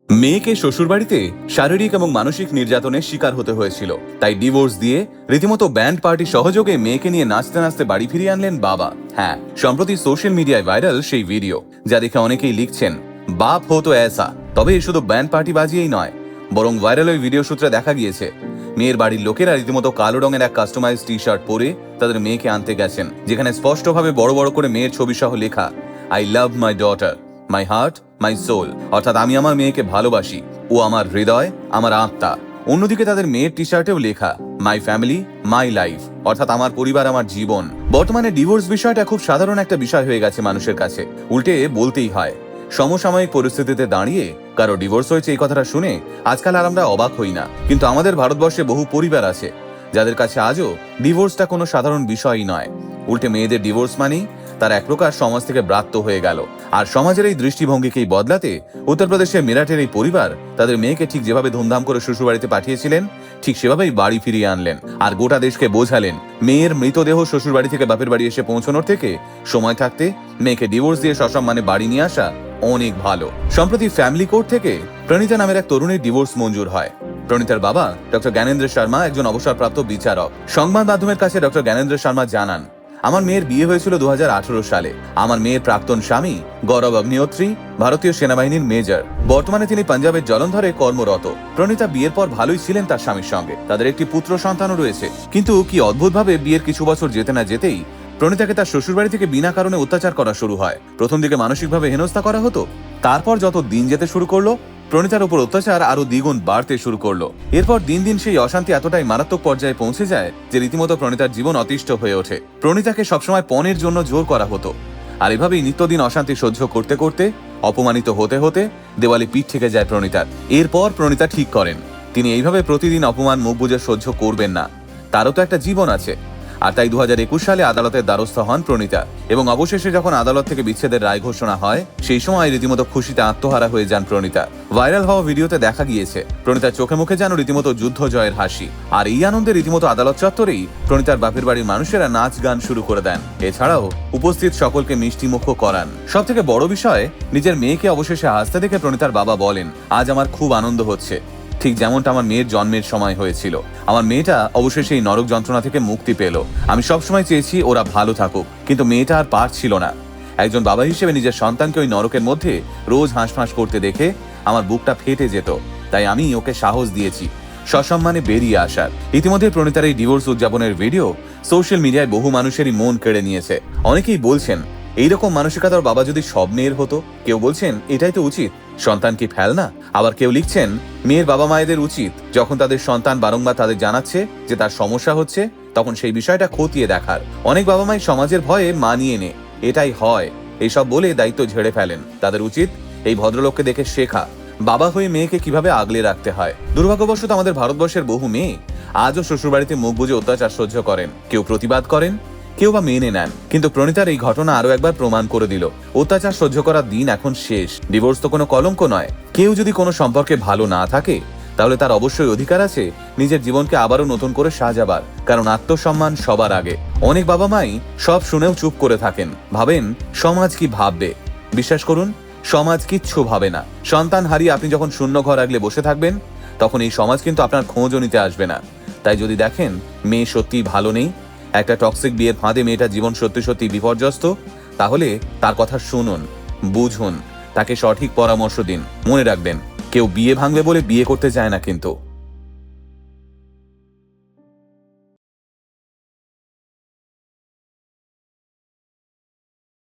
মেয়েকে শ্বশুরবাড়িতে শারীরিক এবং মানসিক নির্যাতনের শিকার হতে হয়েছিল, তাই ডিভোর্স দিয়ে রীতিমতো ব্যান্ড পার্টি সহযোগে মেয়েকে নিয়ে নাচতে নাচতে বাড়ি ফিরিয়ে আনলেন বাবা। হ্যাঁ, সম্প্রতি সোশ্যাল মিডিয়ায় ভাইরাল সেই ভিডিও, যা দেখে অনেকেই লিখছেন বাপ হো তো এসা। তবে শুধু ব্যান্ড পার্টি বাজিয়েই নয়, বরং ভাইরাল ওই ভিডিও সূত্রে দেখা গিয়েছে মেয়ের বাড়ির লোকেরা রীতিমতো কালো রঙের এক কাস্টমাইজ টি শার্ট পরে তাদের মেয়েকে আনতে গেছেন, যেখানে স্পষ্টভাবে বড় বড় করে মেয়ের ছবি সহ লেখা I love my daughter, my heart, my soul, অর্থাৎ আমি আমার মেয়েকে ভালোবাসি, ও আমার হৃদয়, আমার আত্মা। অন্যদিকে তাদের মেয়ের টি শার্টেও লেখা মাই ফ্যামিলি, মাই লাইফ, অর্থাৎ আমার পরিবার, আমার জীবন। বর্তমানে ডিভোর্স বিষয়টা খুব সাধারণ একটা বিষয় হয়ে গেছে মানুষের কাছে, উল্টে বলতেই হয়। সমসাময়িক পরিস্থিতিতে দাঁড়িয়ে কারো ডিভোর্স হয়েছে এই কথাটা শুনে আজকাল আর আমরা অবাক হই না, কিন্তু আমাদের ভারতবর্ষে বহু পরিবার আছে যাদের কাছে আজও ডিভোর্সটা কোনো সাধারণ বিষয়ই নয়। উল্টে মেয়েদের ডিভোর্স মানেই তার এক প্রকার সমাজ থেকে ব্রাত্য হয়ে গেল। আর সমাজের এই দৃষ্টিভঙ্গিকেই বদলাতে উত্তরপ্রদেশের মিরাটের এই পরিবার তাদের মেয়েকে ঠিক যেভাবে ধুমধাম করে শ্বশুরবাড়িতে পাঠিয়েছিলেন, ঠিক সেভাবেই বাড়ি ফিরিয়ে আনলেন আর গোটা দেশকে বোঝালেন মেয়ের মৃতদেহ শ্বশুরবাড়ি থেকে বাপের বাড়ি এসে পৌঁছানোর থেকে সময় থাকতে মেয়েকে ডিভোর্স দিয়ে সসম্মানে বাড়ি নিয়ে আসা অনেক ভালো। সম্প্রতি ফ্যামিলি কোর্ট থেকে প্রণীতা নামের এক তরুণীর ডিভোর্স মঞ্জুর হয়। প্রণীতার বাবা ডক্টর জ্ঞানেন্দ্র শর্মা একজন অবসরপ্রাপ্ত বিচারক। সংবাদ মাধ্যমের কাছে ডক্টর জ্ঞানেন্দ্র শর্মা জানান, আমার মেয়ের বিয়ে হয়েছিল 2018 সালে। আমার মেয়ের প্রাক্তন স্বামী গৌরব অগ্নিহোত্রী ভারতীয় সেনাবাহিনীর মেজর। বর্তমানে তিনি পাঞ্জাবের জলন্ধরে কর্মরত। প্রণীতা বিয়ের পর ভালোই ছিলেন তার স্বামীর সঙ্গে, তাদের একটি পুত্র সন্তানও রয়েছে। কিন্তু কি অদ্ভুতভাবে বিয়ের কিছু বছর যেতে না যেতেই প্রণীতাকে তার শ্বশুরবাড়ি থেকে বিনা কারণে অত্যাচার করা শুরু হয়। প্রথম দিকে মানসিকভাবে হেনস্থা করা হতো, তারপর যত দিন যেতে শুরু করলো প্রণীতার উপর অত্যাচার আরো দ্বিগুণ বাড়তে শুরু করলো। এরপর দিন দিন সেই অশান্তি এতটাই মারাত্মক পর্যায়ে পৌঁছে যায় যে রীতিমতো প্রণীতার জীবন অতিষ্ঠ হয়ে ওঠে। প্রণীতাকে সবসময় পণের জন্য জোর করা হতো, আর এভাবেই নিত্যদিন অশান্তি সহ্য করতে করতে অপমানিত হতে হতে দেওয়ালে পিঠ থেকে যায় প্রণীতার। এরপর প্রণীতা ঠিক করেন তিনি এইভাবে প্রতিদিন অপমান মুখ বুজে সহ্য করবেন না, তারও তো একটা জীবন আছে। আর তাই 2021 সালে আদালতের দ্বারস্থ হন প্রণীতা, এবং অবশেষে যখন আদালত থেকে বিচ্ছেদের রায় ঘোষণা হয় সেই সময় রীতিমতো খুশিতে আত্মহারা হয়ে যান প্রণীতা। ভাইরাল হওয়া ভিডিওতে দেখা গিয়েছে প্রণীতার চোখে মুখে যেন রীতিমতো যুদ্ধ জয়ের হাসি। আর এই আনন্দে রীতিমতো আদালত চত্বরেই প্রণীতার বাপের বাড়ির মানুষেরা নাচ গান শুরু করে দেন। এছাড়াও উপস্থিত সকলকে মিষ্টি মুখ করান। সব থেকে বড় বিষয়, নিজের মেয়েকে অবশেষে হাসতে দেখে প্রণীতার বাবা বলেন, আজ আমার খুব আনন্দ হচ্ছে, ঠিক যেমনটা আমার মেয়ের জন্মের সময় হয়েছিল। আমার মেয়েটা অবশেষে এই নরক যন্ত্রণা থেকে মুক্তি পেল। আমি সবসময় চেয়েছি ওরা ভালো থাকুক, কিন্তু মেয়েটা আর পারছিল না। একজন বাবা হিসেবে নিজের সন্তানকে ওই নরকের মধ্যে রোজ হাঁসফাঁস করতে দেখে আমার বুকটা ফেটে যেত, তাই আমি ওকে সাহস দিয়েছি সসম্মানে বেরিয়ে আসার। ইতিমধ্যে প্রণীতার এই ডিভোর্স উদযাপনের ভিডিও সোশ্যাল মিডিয়ায় বহু মানুষেরই মন কেড়ে নিয়েছে। অনেকেই বলছেন এইরকম মানসিকতার বাবা যদি সব মেয়ের হতো। কেউ বলছেন এটাই তো উচিত, সন্তান কি ফেলনা। আবার কেউ লিখছেন মেয়ের বাবা মায়েদের উচিত যখন তাদের সন্তান বারংবার তাদের জানাচ্ছে যে তার সমস্যা হচ্ছে, তখন সেই বিষয়টা খতিয়ে দেখার। অনেক বাবা মাই সমাজের ভয়ে মানিয়ে নে, এটাই হয় এইসব বলে দায়িত্ব ঝেড়ে ফেলেন। তাদের উচিত এই ভদ্রলোককে দেখে শেখা বাবা হয়ে মেয়েকে কিভাবে আগলে রাখতে হয়। দুর্ভাগ্যবশত আমাদের ভারতবর্ষের বহু মেয়ে আজও শ্বশুরবাড়িতে মুখ বুজে অত্যাচার সহ্য করেন। কেউ প্রতিবাদ করেন, কেউ বা মেনে নেন। কিন্তু প্রণীতার এই ঘটনা আরো একবার প্রমাণ করে দিল অত্যাচার সহ্য করার দিন এখন শেষ। ডিভোর্স তো কোনো কলঙ্ক নয়। কেউ যদি কোনো সম্পর্কে ভালো না থাকে তাহলে তার অবশ্যই অধিকার আছে নিজের জীবনকে আবারও নতুন করে সাজাবার, কারণ আত্মসম্মান সবার আগে। অনেক বাবা মাই সব শুনেও চুপ করে থাকেন, ভাবেন সমাজ কি ভাববে। বিশ্বাস করুন, সমাজ কিচ্ছু ভাবে না। সন্তান হারিয়ে আপনি যখন শূন্য ঘর আগলে বসে থাকবেন তখন এই সমাজ কিন্তু আপনার খোঁজও নিতে আসবে না। তাই যদি দেখেন মেয়ে সত্যি ভালো নেই, একটা টক্সিক বিয়ের ফাঁদে মেয়েটা জীবন সত্যি সত্যি বিপর্যস্ত, তাহলে তার কথা শুনুন, বুঝুন, তাকে সঠিক পরামর্শ দিন। মনে রাখবেন, কেউ বিয়ে ভাঙবে বলে বিয়ে করতে চায় না কিন্তু